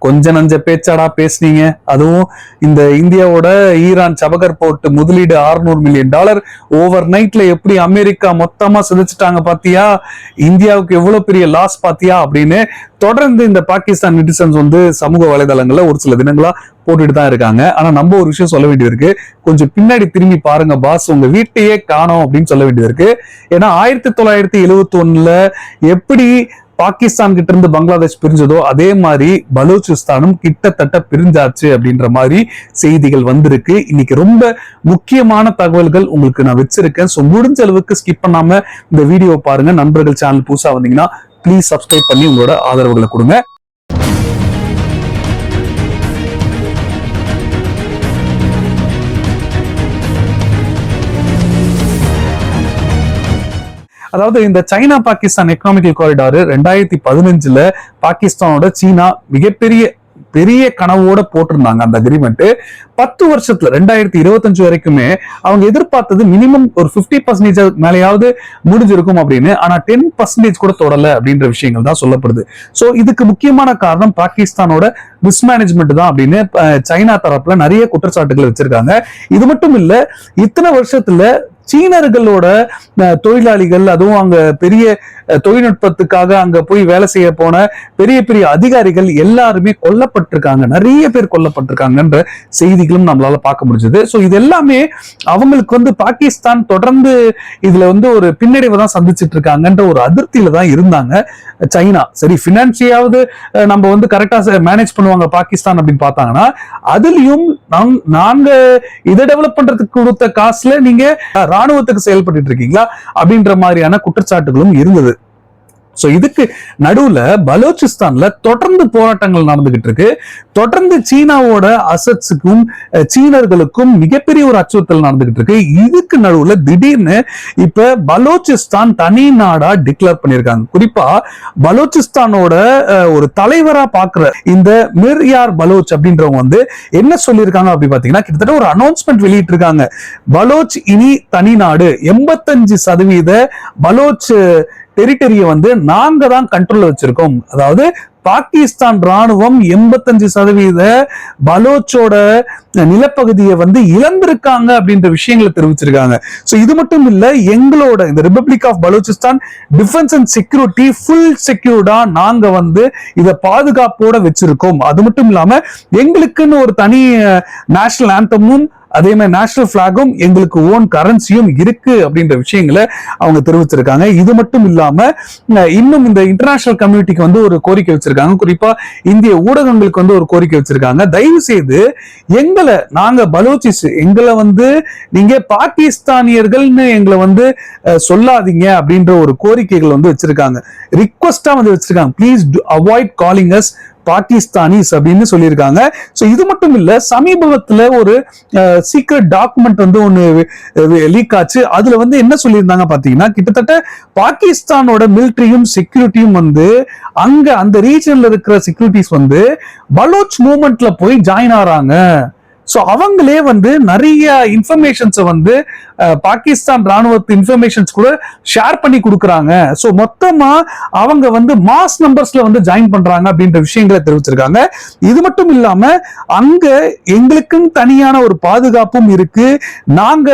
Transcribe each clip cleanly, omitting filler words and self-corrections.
கொஞ்ச நஞ்ச பேச்சாடா பேசுனீங்க. அதுவும் இந்த இந்தியாவோட ஈரான் சபகர் போர்ட் முதலீடு $600 மில்லியன் ஓவர் நைட்ல எப்படி அமெரிக்கா மொத்தமா சிதைச்சிட்டாங்க பாத்தியா, இந்தியாவுக்கு எவ்வளவு பெரிய லாஸ் பாத்தியா அப்படின்னு தொடர்ந்து இந்த பாகிஸ்தான் நெட்டிசன்ஸ் வந்து சமூக வலைதளங்கள்ல ஒரு சில தினங்களா போட்டுட்டு தான் இருக்காங்க. ஆனா நம்ம ஒரு விஷயம் சொல்ல வேண்டியது இருக்கு, கொஞ்சம் பின்னாடி திரும்பி பாருங்க பாஸ், உங்க வீட்டையே காணோம் அப்படின்னு சொல்ல வேண்டியது இருக்கு. ஏன்னா 1971 எப்படி பாகிஸ்தான் கிட்ட இருந்து பங்களாதேஷ் பிரிஞ்சதோ அதே மாதிரி பலூச்சிஸ்தானும் கிட்டத்தட்ட பிரிஞ்சாச்சு அப்படின்ற மாதிரி செய்திகள் வந்திருக்கு. இன்னைக்கு ரொம்ப முக்கியமான தகவல்கள் உங்களுக்கு நான் வச்சிருக்கேன். ஸோ முடிஞ்ச அளவுக்கு ஸ்கிப் பண்ணாம இந்த வீடியோ பாருங்க. நண்பர்கள் சேனல் புதுசா வந்தீங்கன்னா ப்ளீஸ் சப்ஸ்கிரைப் பண்ணி உங்களோட ஆதரவுகளை கொடுங்க. அதாவது இந்த சைனா பாகிஸ்தான் எக்கனாமிக்கல் காரிடார் 2015 பாகிஸ்தானோட சீனா பெரிய கனவோட போட்டிருந்தாங்க. அந்த அக்ரிமெண்ட் 10 வருஷத்துல 2025 வரைக்குமே அவங்க எதிர்பார்த்தது மினிமம் ஒரு 50% மேலேயாவது முடிஞ்சிருக்கும் அப்படின்னு. ஆனா 10% கூட தொடல அப்படின்ற விஷயங்கள் தான் சொல்லப்படுது. சோ இதுக்கு முக்கியமான காரணம் பாகிஸ்தானோட மிஸ்மேனேஜ்மெண்ட் தான் அப்படின்னு சைனா தரப்புல நிறைய குற்றச்சாட்டுகள் வச்சிருக்காங்க. இது மட்டும் இல்ல, இத்தனை வருஷத்துல சீனர்களோட தொழிலாளிகள், அதுவும் அங்க பெரிய தொழில்நுட்பத்துக்காக அங்க போய் வேலை செய்ய போன பெரிய பெரிய அதிகாரிகள் எல்லாருமே கொல்லப்பட்டிருக்காங்க, நிறைய பேர் கொல்லப்பட்டிருக்காங்கன்ற செய்திகளும் நம்மளால பார்க்க முடிஞ்சது. சோ இது எல்லாமே அவங்களுக்கு வந்து பாகிஸ்தான் தொடர்ந்து இதுல வந்து ஒரு பின்னடைவை தான் சந்திச்சுட்டு இருக்காங்கன்ற ஒரு அதிருப்தியில தான் இருந்தாங்க சைனா. சரி, பினான்சியாவது நம்ம வந்து கரெக்டா மேனேஜ் பண்ணுவாங்க பாகிஸ்தான் அப்படின்னு பார்த்தாங்கன்னா, அதுலயும் நாங்க இதை டெவலப் பண்றதுக்கு கொடுத்த காசுல நீங்க ராணுவத்துக்கு செயல்பட்டு இருக்கீங்களா அப்படின்ற மாதிரியான குற்றச்சாட்டுகளும் இருந்தது. சோ இதுக்கு நடுவுல பலோச்சிஸ்தான்ல தொடர்ந்து போராட்டங்கள் நடந்துகிட்டு இருக்கு. தொடர்ந்து சீனாவோட அசட்ஸுக்கும் சீனர்களுக்கும் மிகப்பெரிய ஒரு அச்சுறுத்தல் நடந்துகிட்டு இருக்கு. இதுக்கு நடுவுல திடீர்னு இப்ப பலோச்சிஸ்தான் தனி நாடா டிக்ளேர் பண்ணிருக்காங்க. குறிப்பா பலோச்சிஸ்தானோட ஒரு தலைவரா பாக்குற இந்த மிர்யார் பலோச் அப்படின்றவங்க வந்து என்ன சொல்லியிருக்காங்க அப்படி பாத்தீங்கன்னா, கிட்டத்தட்ட ஒரு அனௌன்ஸ்மெண்ட் வெளியிட்டு இருக்காங்க. பலோச் இனி தனி நாடு, 85% பலோச் டெரிட்டரியை வந்து நாங்க தான் கண்ட்ரோல் வச்சிருக்கோம். அதாவது பாகிஸ்தான் ராணுவம் 85% பலோச்சோட நிலப்பகுதியை வந்து இழந்திருக்காங்க அப்படின்ற விஷயங்களை தெரிவிச்சிருக்காங்க. சோ இது மட்டும் இல்ல, எங்களோட இந்த republic of Balochistan defence and security full செக்யூர்டா நாங்க வந்து இதை பாதுகாப்போட வச்சிருக்கோம். அது மட்டும் இல்லாம எங்களுக்குன்னு ஒரு தனி நேஷனல் ஆந்தமும் அதே மாதிரி நேஷனல் பிளாகும் எங்களுக்கு ஓன் கரன்சியும் இருக்கு அப்படின்ற விஷயங்களை அவங்க தெரிவிச்சிருக்காங்க. இது மட்டும் இல்லாம இன்னும் இந்த இன்டர்நேஷனல் கம்யூனிட்டிக்கு வந்து ஒரு கோரிக்கை வச்சிருக்காங்க. குறிப்பா இந்திய ஊடகங்களுக்கு வந்து ஒரு கோரிக்கை வச்சிருக்காங்க. தயவு செய்து நாங்க பலோச்சிஸ், எங்களை வந்து நீங்க பாகிஸ்தானியர்கள்னு எங்களை வந்து சொல்லாதீங்க அப்படின்ற ஒரு கோரிக்கைகள் வந்து வச்சிருக்காங்க. ரிக்வெஸ்டா வந்து வச்சிருக்காங்க. Please avoid calling us Pakistanis அப்படின்னு சொல்லியிருக்காங்க. சோ இது மட்டும் இல்ல, சமீபத்துல ஒரு சீக்ரெட் டாக்குமெண்ட் வந்து ஒன்னு லீக் ஆச்சு. அதுல வந்து என்ன சொல்லியிருந்தாங்க பாத்தீங்கன்னா, கிட்டத்தட்ட பாகிஸ்தானோட மிலிட்டரியும் செக்யூரிட்டியும் வந்து அங்க அந்த ரீஜன்ல இருக்கிற செக்யூரிட்டிஸ் வந்து பலோச் மூவ்மெண்ட்ல போய் ஜாயின் ஆறாங்க. சோ அவங்களே வந்து நிறைய இன்ஃபர்மேஷன்ஸ் வந்து பாகிஸ்தான் ராணுவத்து இன்ஃபர்மேஷன்ஸ் கூட ஷேர் பண்ணி கொடுக்குறாங்க. சோ மொத்தமா அவங்க வந்து மாஸ் நம்பர்ஸ்ல வந்து ஜாயின் பண்றாங்க அப்படின்ற விஷயங்களை தெரிவிச்சிருக்காங்க. இது மட்டும் இல்லாம அங்க எங்களுக்கும் தனியான ஒரு பாதுகாப்பும் இருக்கு, நாங்க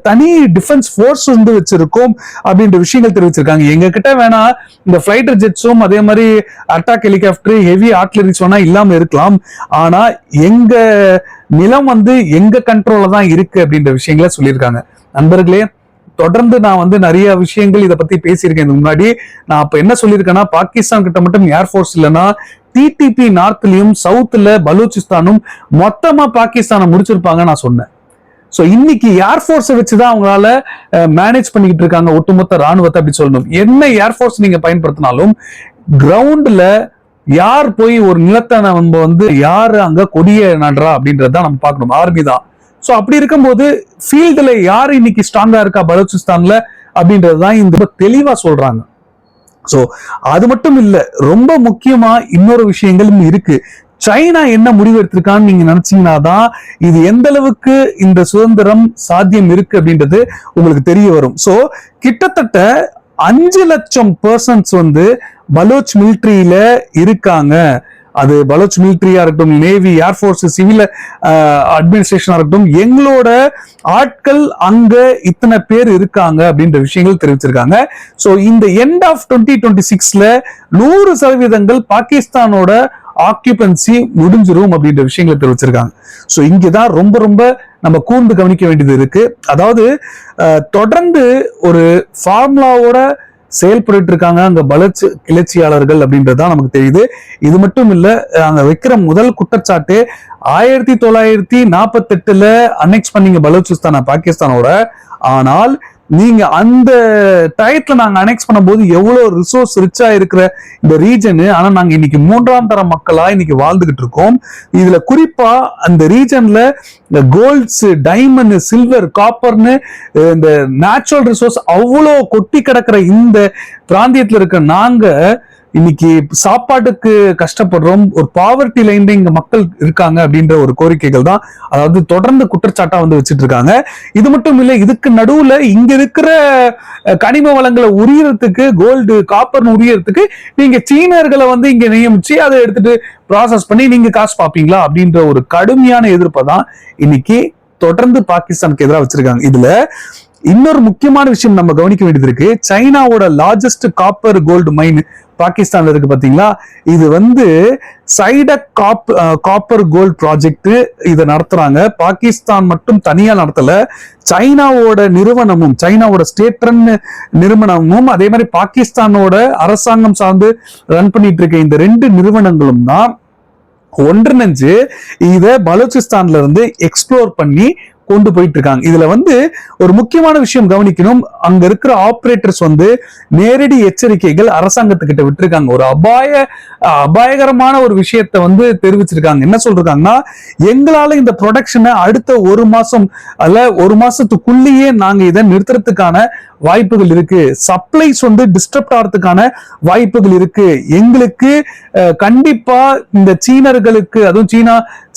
தனி டிஃபென்ஸ் ஃபோர்ஸ் வந்து வச்சிருக்கோம் அப்படின்ற விஷயங்கள் தெரிவிச்சிருக்காங்க. எங்க கிட்ட வேணா இந்த ஃபைட்டர் ஜெட்ஸும் அதே மாதிரி அட்டாக் ஹெலிகாப்டர் ஹெவி ஆர்ட்டிலரிஸ் வேணா இல்லாம இருக்கலாம், ஆனா எங்க நிலம் வந்து எங்க கண்ட்ரோல்ல தான் இருக்கு அப்படின்ற விஷயங்களை சொல்லியிருக்காங்க. நண்பர்களே, தொடர்ந்து நான் வந்து நிறைய விஷயங்கள் இதை பத்தி பேசியிருக்கேன் முன்னாடி. நான் அப்ப என்ன சொல்லியிருக்கேன்னா, பாகிஸ்தான் கிட்ட மட்டும் ஏர்ஃபோர்ஸ் இல்லைன்னா டிடிபி நார்த்லயும் சவுத்ல பலூச்சிஸ்தானும் மொத்தமா பாகிஸ்தானை முடிச்சிருப்பாங்க நான் சொன்னேன். சோ இன்னைக்கு ஏர்ஃபோர்ஸை வச்சுதான் அவங்களால மேனேஜ் பண்ணிக்கிட்டு இருக்காங்க ஒட்டுமொத்த ராணுவத்தை அப்படி சொல்லணும். என்ன ஏர்ஃபோர்ஸ் நீங்க பயன்படுத்தினாலும் கிரவுண்ட்ல யார் போய் ஒரு நிலத்தை நம்ம வந்து யாரு அங்க கொடிய நடுறா அப்படின்றத நம்ம பார்க்கணும். ஆர்மி தான். சோ அப்படி இருக்கும்போது ஃபீல்டுல யாரு இன்னைக்கு ஸ்ட்ராங்கா இருக்கா பலூச்சிஸ்தான்ல அப்படின்றதுதான் இந்த தெளிவா சொல்றாங்க. சோ அது மட்டும் இல்ல, ரொம்ப முக்கியமா இன்னொரு விஷயங்களும் இருக்கு. சைனா என்ன முடிவு எடுத்திருக்கான்னு நீங்க நினைச்சீங்கன்னா தான் இது எந்த அளவுக்கு இந்த சுதந்திரம் சாத்தியம் இருக்கு அப்படின்றது உங்களுக்கு தெரிய வரும். சோ கிட்டத்தட்ட 5 லட்சம் பர்சன்ஸ் வந்து பலோச் மிலிட்டரியில இருக்காங்க. அது பலோச் மிலிட்டரியா இருக்கட்டும், நேவி, ஏர்ஃபோர்ஸ், சிவில் அட்மினிஸ்ட்ரேஷனா இருக்கட்டும், எங்களோட ஆட்கள் அங்க இத்தனை பேர் இருக்காங்க அப்படின்ற விஷயங்கள் தெரிவிச்சிருக்காங்க. சோ இந்த எண்ட் ஆஃப் 2026ல 100% பாகிஸ்தானோட ஆக்குபன்சி முடிஞ்சிரும் அப்படின்ற விஷயங்களை தெரிவிச்சிருக்காங்க. சோ இங்கதான் ரொம்ப ரொம்ப நம்ம கூர்ந்து கவனிக்க வேண்டியது இருக்கு. அதாவது தொடர்ந்து ஒரு ஃபார்முலாவோட செயல்பட்டு இருக்காங்க அங்க பலோச் கிளர்ச்சியாளர்கள் அப்படின்றதுதான் நமக்கு தெரியுது. இது மட்டும் இல்ல, அங்க வைக்கிற முதல் குற்றச்சாட்டு 1948ல அனெக்ஸ் பண்ணீங்க பலோச்சிஸ்தான பாகிஸ்தானோட. ஆனால் நீங்க அந்த டயத்துல நாங்க அனெக்ஸ் பண்ணும்போது எவ்வளவு ரிசோர்ஸ் ரிச்சா இருக்கிற இந்த ரீஜனு, ஆனா நாங்க இன்னைக்கு 3ஆம் தர மக்களா இன்னைக்கு வாழ்ந்துகிட்டு இருக்கோம். இதுல குறிப்பா அந்த ரீஜன்ல இந்த கோல்ட்ஸ், டைமண்ட், சில்வர், காப்பர்னு இந்த நேச்சுரல் ரிசோர்ஸ் அவ்வளோ கொட்டி கிடக்கிற இந்த பிராந்தியத்துல இருக்க நாங்க இன்னைக்கு சாப்பாட்டுக்கு கஷ்டப்படுறோம், ஒரு பாவர்ட்டி லைன்ல இங்க மக்கள் இருக்காங்க அப்படின்ற ஒரு கோரிக்கைகள் தான், அதாவது தொடர்ந்து குற்றச்சாட்டா வந்து வச்சுட்டு இருக்காங்க. இது மட்டும் இல்ல, இதுக்கு நடுவுல இங்க இருக்கிற கனிம வளங்களை உரியறதுக்கு, கோல்டு காப்பர்னு உரியறதுக்கு நீங்க சீனர்களை வந்து இங்க நியமிச்சு அதை எடுத்துட்டு ப்ராசஸ் பண்ணி நீங்க காசு பாப்பீங்களா அப்படின்ற ஒரு கடுமையான எதிர்ப்பை தான் இன்னைக்கு தொடர்ந்து பாகிஸ்தானுக்கு எதிராக வச்சிருக்காங்க. இதுல இன்னொரு முக்கியமான விஷயம் நம்ம கவனிக்க வேண்டியது இருக்கு. சைனாவோட லார்ஜஸ்ட் காப்பர் கோல்டு மைன் பாகிஸ்தான்ல இருக்கு பாத்தீங்களா. இது வந்து சைடக் காப்பர் கோல்ட் ப்ராஜெக்ட் இதை நடத்துறாங்க. பாகிஸ்தான் மட்டும் தனியா நடத்தல, சைனாவோட நிறுவனமும், சைனாவோட ஸ்டேட் ரன் நிறுவனமும், அதே மாதிரி பாகிஸ்தானோட அரசாங்கம் சார்ந்து ரன் பண்ணிட்டு இருக்க இந்த 2 நிறுவனங்களும் தான் ஒன்றிணைஞ்சு இத பலோச்சிஸ்தான்ல இருந்து எக்ஸ்ப்ளோர் பண்ணி கொண்டு போயிட்டு இருக்காங்க. இதுல வந்து ஒரு முக்கியமான விஷயம் கவனிக்கணும். அங்க இருக்கிற ஆபரேட்டர்ஸ் வந்து நேரடி எச்சரிக்கைகள் அரசாங்கத்துக்கிட்ட விட்டுருக்காங்க. ஒரு அபாயகரமான ஒரு விஷயத்த வந்து தெரிவிச்சிருக்காங்க. என்ன சொல்றாங்கன்னா, எங்களால இந்த ப்ரொடக்ஷனை அடுத்த 1 மாசம் அல்ல 1 மாசத்துக்குள்ளேயே நாங்க இதை நிறுத்துறதுக்கான வாய்ப்புகள் இருக்கு, சப்ளைஸ் வந்து டிஸ்டர்ப் ஆகிறதுக்கான வாய்ப்புகள் இருக்கு. எங்களுக்கு கண்டிப்பா இந்த சீனர்களுக்கு, அதுவும்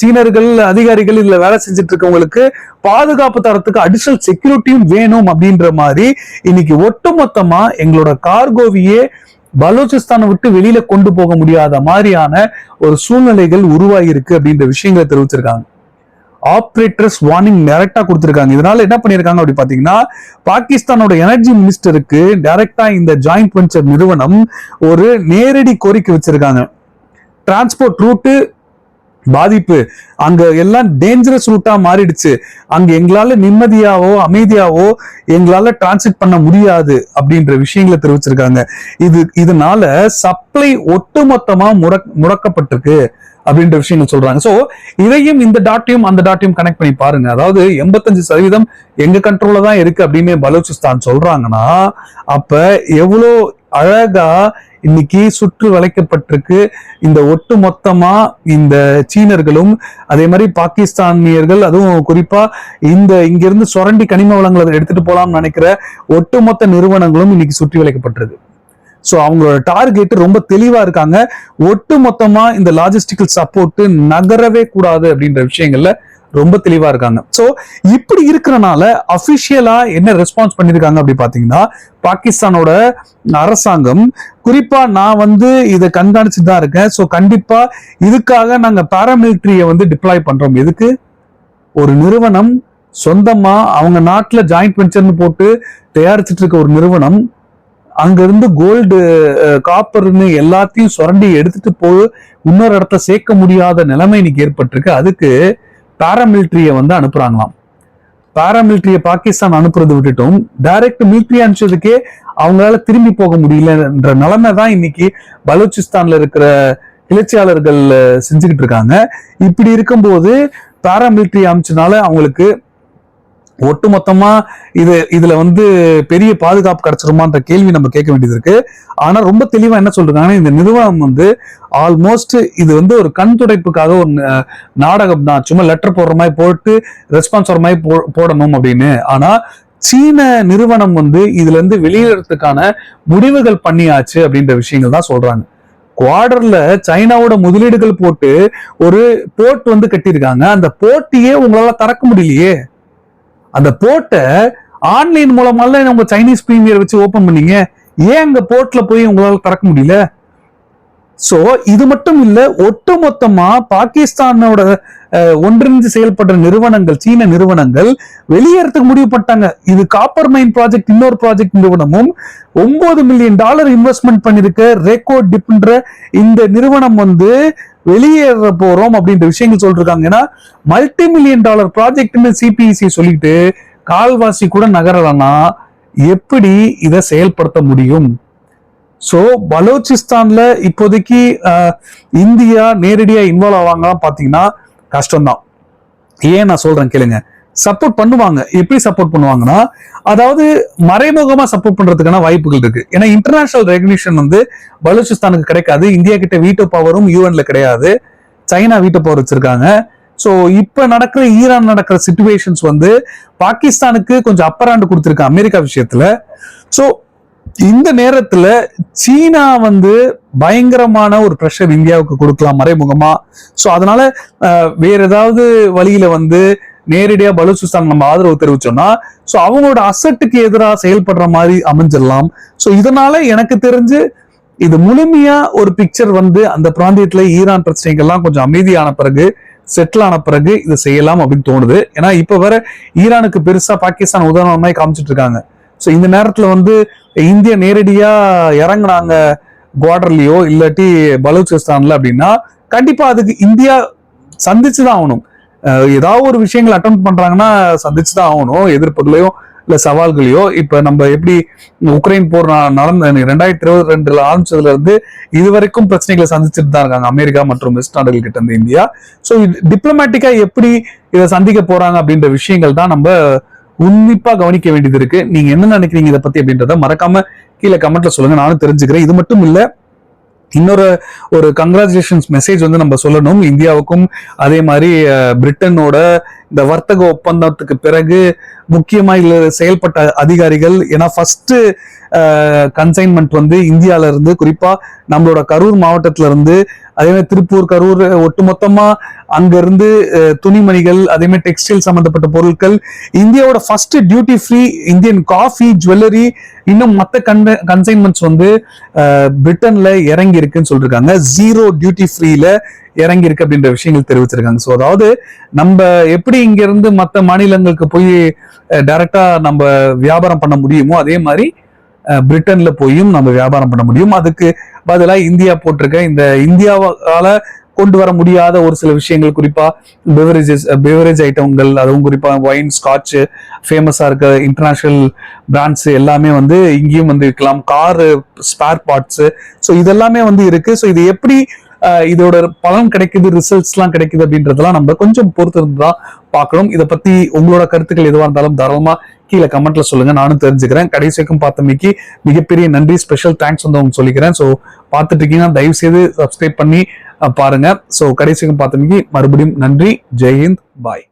சீனர்கள் அதிகாரிகள் இதுல வேலை செஞ்சுட்டு இருக்கவங்களுக்கு பாதுகாப்பு தரத்துக்கு அடிஷனல் செக்யூரிட்டியும் வேணும் அப்படின்ற மாதிரி இன்னைக்கு ஒட்டுமொத்தமா எங்களோட கார்கோவியே பலோச்சிஸ்தானை விட்டு வெளியில கொண்டு போக முடியாத மாதிரியான ஒரு சூழ்நிலைகள் உருவாகி இருக்கு அப்படின்ற விஷயங்களை தெரிவிச்சிருக்காங்க. ஆபரேட்டர்ஸ் வார்னிங் டைரக்டா கொடுத்திருக்காங்க. இதனால என்ன பண்ணிருக்காங்க அப்படி பாத்தீங்கன்னா, பாகிஸ்தானோட எனர்ஜி மினிஸ்டருக்கு டைரக்டா இந்த ஜாயிண்ட் வெஞ்சர் நிறுவனம் ஒரு நேரடி கோரிக்கை வச்சிருக்காங்க. டிரான்ஸ்போர்ட் ரூட்டு பாதிப்பு, அங்க எல்லாம் டேஞ்சரஸ் ரூட்டா மாறிடுச்சு, அங்க எங்களால நிம்மதியாவோ அமைதியாவோ எங்களால டிரான்சிட் பண்ண முடியாது அப்படின்ற விஷயங்களை தெரிவிச்சிருக்காங்க. இதனால சப்ளை ஒட்டுமொத்தமா முடக்கப்பட்டிருக்கு அப்படின்ற விஷயங்கள் சொல்றாங்க. சோ இதையும் இந்த டாட்டையும் அந்த டாட்டையும் கனெக்ட் பண்ணி பாருங்க. அதாவது 85% எங்க கண்ட்ரோல்ல தான் இருக்கு அப்படின்னு பலோச்சிஸ்தான் சொல்றாங்கன்னா, அப்ப எவ்வளோ அழகா இன்னைக்கு சுற்று வளைக்கப்பட்டிருக்கு இந்த ஒட்டு மொத்தமா இந்த சீனர்களும், அதே மாதிரி பாகிஸ்தானியர்கள், அதுவும் குறிப்பா இங்கிருந்து சுரண்டி கனிம வளங்களை எடுத்துட்டு போலாம்னு நினைக்கிற ஒட்டுமொத்த நிறுவனங்களும் இன்னைக்கு சுற்றி வளைக்கப்பட்டிருக்கு. சோ அவங்களோட டார்கெட் ரொம்ப தெளிவா இருக்காங்க. ஒட்டு மொத்தமா இந்த லாஜிஸ்டிக்கல் சப்போர்ட் நகரவே கூடாது அப்படின்ற விஷயங்கள்ல ரொம்ப தெளிவா இருக்காங்க. சோ இப்படி இருக்கிறனால அபிஷியலா என்ன ரெஸ்பான்ஸ் பண்ணிருக்காங்க அப்படி பாத்தீங்கன்னா, பாகிஸ்தானோட அரசாங்கம், குறிப்பா நான் வந்து இதை கண்காணிச்சுட்டு தான் இருக்கேன். சோ கண்டிப்பா இதுக்காக நாங்க பாராமிலிட்டரிய வந்து டிப்ளாய் பண்றோம். எதுக்கு? ஒரு நிறுவனம் சொந்தமா அவங்க நாட்டுல ஜாயிண்ட் வெஞ்சர்னு போட்டு தயாரிச்சுட்டு இருக்க ஒரு நிறுவனம் அங்க இருந்து கோல்டு, காப்பர்னு எல்லாத்தையும் சுரண்டி எடுத்துட்டு போய் இன்னொரு இடத்த சேர்க்க முடியாத நிலைமை இன்னைக்கு ஏற்பட்டிருக்கு. அதுக்கு பாராமிலிட்டரிய வந்து அனுப்புறாங்களாம். பாராமிலிட்டரிய பாகிஸ்தான் அனுப்புறது விட்டுட்டும் டைரக்ட் மிலிட்டரி அனுப்பிச்சதுக்கே அவங்களால திரும்பி போக முடியலன்ற நிலைமை தான் இன்னைக்கு பலோச்சிஸ்தான்ல இருக்கிற கிளர்ச்சியாளர்கள் செஞ்சுக்கிட்டு இருக்காங்க. இப்படி இருக்கும்போது பாராமிலிட்டரி அனுப்பிச்சனால அவங்களுக்கு ஒட்டுமொத்தமா இதுல வந்து பெரிய பாதுகாப்பு கிடைச்சிருமான்ற கேள்வி நம்ம கேட்க வேண்டியது இருக்கு. ஆனா ரொம்ப தெளிவா என்ன சொல்றாங்கன்னா, இந்த நிறுவனம் வந்து ஆல்மோஸ்ட் இது வந்து ஒரு கண் துடைப்புக்காக ஒரு நாடகம் தான், சும்மா லெட்டர் போடுற மாதிரி போட்டு ரெஸ்பான்ஸ் வர மாதிரி போடணும் அப்படின்னு. ஆனா சீன நிறுவனம் வந்து இதுல இருந்து வெளியேறதுக்கான முடிவுகள் பண்ணியாச்சு அப்படின்ற விஷயங்கள் தான் சொல்றாங்க. குவார்டர்ல சைனாவோட முதலீடுகள் போட்டு ஒரு போர்ட் வந்து கட்டியிருக்காங்க. அந்த போர்ட்டையே உங்களால திறக்க முடியலையே. அந்த போர்ட்டை ஆன்லைன் மூலமால உங்க சைனீஸ் பிரீமியர் வச்சு ஓபன் பண்ணீங்க, ஏன் அங்க போர்ட்ல போய் உங்களால திறக்க முடியல? சோ இது மட்டும் இல்ல, ஒட்டுமொத்தமா பாகிஸ்தானோட ஒன்றிணைந்து செயல்படுற நிறுவனங்கள், சீன நிறுவனங்கள் வெளியேறதுக்கு முடிவு பண்ணிட்டாங்க. இது காப்பர் மைன் ப்ராஜெக்ட், இன்னொரு ப்ராஜெக்ட் நிறுவனமும் $9 மில்லியன் இன்வெஸ்ட்மெண்ட் பண்ணிருக்க ரேகோ டிப்ன்ற இந்த நிறுவனம் வெளியேற போறோம் அப்படின்ற விஷயங்கள் சொல்லிருக்காங்க. ஏன்னா மல்டி $1 மில்லியன் ப்ராஜெக்ட்னு சிபிஇசி சொல்லிட்டு கால்வாசி கூட நகரலன்னா எப்படி இதை செயல்படுத்த முடியும்? சோ பலோச்சிஸ்தான்ல இப்போதைக்கு இந்தியா நேரடியா இன்வால்வ் ஆவாங்க பாத்தீங்கன்னா கஷ்டம்தான். ஏன் நான் சொல்றேன் கேளுங்க. சப்போர்ட் பண்ணுவாங்க. எப்படி சப்போர்ட் பண்ணுவாங்கன்னா, அதாவது மறைமுகமா சப்போர்ட் பண்றதுக்கான வாய்ப்புகள் இருக்கு. ஏன்னா இன்டர்நேஷனல் ரெகக்னிஷன் பலூச்சிஸ்தானுக்கு கிடைக்காது. இந்தியா கிட்ட வீட்டோ பவரும் யூஎன்ல கிடையாது. சைனா வீட்டோ பவர் வச்சிருக்காங்க. சோ இப்ப நடக்கிற ஈரான் நடக்கிற சிச்சுவேஷன்ஸ் பாகிஸ்தானுக்கு கொஞ்சம் அப்பர் ஹேண்ட் கொடுத்திருக்கு அமெரிக்கா விஷயத்துல. சோ இந்த நேரத்துல சீனா பயங்கரமான ஒரு பிரஷர் இந்தியாவுக்கு கொடுக்கலாம் மறைமுகமா. சோ அதனால வேற ஏதாவது வழியில நேரடியா பலூச்சிஸ்தான் நம்ம ஆதரவு தெரிவிச்சோம்னா சோ அவங்களோட அசட்டுக்கு எதிராக செயல்படுற மாதிரி அமைஞ்சிடலாம். சோ இதனால எனக்கு தெரிஞ்சு இது முழுமையா ஒரு பிக்சர் அந்த பிராந்தியத்துல ஈரான் பிரச்சனைகள்லாம் கொஞ்சம் அமைதியான பிறகு, செட்டில் ஆன பிறகு இதை செய்யலாம் அப்படின்னு தோணுது. ஏன்னா இப்ப வேற ஈரானுக்கு பெருசா பாகிஸ்தான் உதாரணமாய் காமிச்சிட்டு இருக்காங்க. சோ இந்த நேரத்துல இந்தியா நேரடியா இறங்குனாங்க குவார்டர்லயோ இல்லாட்டி பலூச்சிஸ்தான்ல அப்படின்னா கண்டிப்பா அதுக்கு இந்தியா சந்திச்சுதான் ஆகணும். ஏதாவது ஒரு விஷயங்கள் அட்டெம்ட் பண்றாங்கன்னா சந்திச்சுதான் ஆகணும், எதிர்ப்புகளையோ இல்ல சவால்களையோ. இப்ப நம்ம எப்படி உக்ரைன் போர் நடந்த 2022 ஆரம்பிச்சதுல இருந்து இதுவரைக்கும் பிரச்சனைகளை சந்திச்சுட்டு தான் இருக்காங்க அமெரிக்கா மற்றும் வெஸ்ட் நாடுகள் கிட்ட இருந்து இந்தியா. சோ டிப்ளமேட்டிக்கா எப்படி இதை சந்திக்க போறாங்க அப்படின்ற விஷயங்கள் தான் நம்ம உன்னிப்பா கவனிக்க வேண்டியது இருக்கு. நீங்க என்ன நினைக்கிறீங்க இதை பத்தி அப்படின்றத மறக்காம கீழே கமெண்ட்ல சொல்லுங்க, நானும் தெரிஞ்சுக்கிறேன். இது மட்டும் இல்ல, இன்னொரு ஒரு கங்க்ராச்சுலேஷன்ஸ் மெசேஜ் நம்ம சொல்லணும் இந்தியாவுக்கும். அதே மாதிரி பிரிட்டனோட இந்த வர்த்தக ஒப்பந்தத்துக்கு பிறகு முக்கியமா இதுல செயல்பட்ட அதிகாரிகள், ஏன்னா ஃபர்ஸ்ட் கன்சைன்மெண்ட் இந்தியால இருந்து, குறிப்பா நம்மளோட கரூர் மாவட்டத்துல இருந்து, அதே மாதிரி திருப்பூர், கரூர், ஒட்டுமொத்தமா அங்க இருந்து துணிமணிகள், அதே மாதிரி டெக்ஸ்டைல் சம்பந்தப்பட்ட பொருட்கள், இந்தியாவோட first duty free Indian coffee, jewellery, இன்னும் மத்த கன்சைன்மெண்ட்ஸ் பிரிட்டன்ல இறங்கி இருக்குன்னு சொல்லிருக்காங்க. 0 டியூட்டி ஃப்ரீல இறங்கி இருக்கு அப்படின்ற விஷயங்கள் தெரிவிச்சிருக்காங்க. ஸோ அதாவது நம்ம எப்படி இங்க இருந்து மற்ற மாநிலங்களுக்கு போய் டைரக்டா நம்ம வியாபாரம் பண்ண முடியுமோ அதே மாதிரி பிரிட்டன்ல போயும் நம்ம வியாபாரம் பண்ண முடியும். அதுக்கு பதிலா இந்தியா போட்டிருக்க இந்த இந்தியாவால கொண்டு வர முடியாத ஒரு சில விஷயங்கள், குறிப்பா பெவரேஜ் ஐட்டங்கள், அதுவும் குறிப்பா ஒயின், ஸ்காட்ச், ஃபேமஸா இருக்க இன்டர்நேஷனல் பிராண்ட்ஸ் எல்லாமே இங்கேயும் விற்கலாம். கார் ஸ்பேர் பார்ட்ஸ், ஸோ இதெல்லாமே இருக்கு. ஸோ இது எப்படி இதோட பலன் கிடைக்குது, ரிசல்ட்ஸ் எல்லாம் கிடைக்குது அப்படின்றதெல்லாம் நம்ம கொஞ்சம் பொறுத்து இருந்துதான் பார்க்கணும். இதை பத்தி உங்களோட கருத்துக்கள் எதுவா இருந்தாலும் தாராளமா கீழே கமெண்ட்ல சொல்லுங்க, நானும் தெரிஞ்சுக்கிறேன். கடைசிக்கும் பார்த்தமைக்கு மிகப்பெரிய நன்றி, ஸ்பெஷல் தேங்க்ஸ் அவங்க சொல்லிக்கிறேன். ஸோ பார்த்துட்டு இருக்கீங்கன்னா தயவு செய்து சப்ஸ்கிரைப் பண்ணி பாருங்க. ஸோ கடைசிக்கும் பார்த்தமைக்கு மறுபடியும் நன்றி. ஜெய்ஹிந்த், பாய்.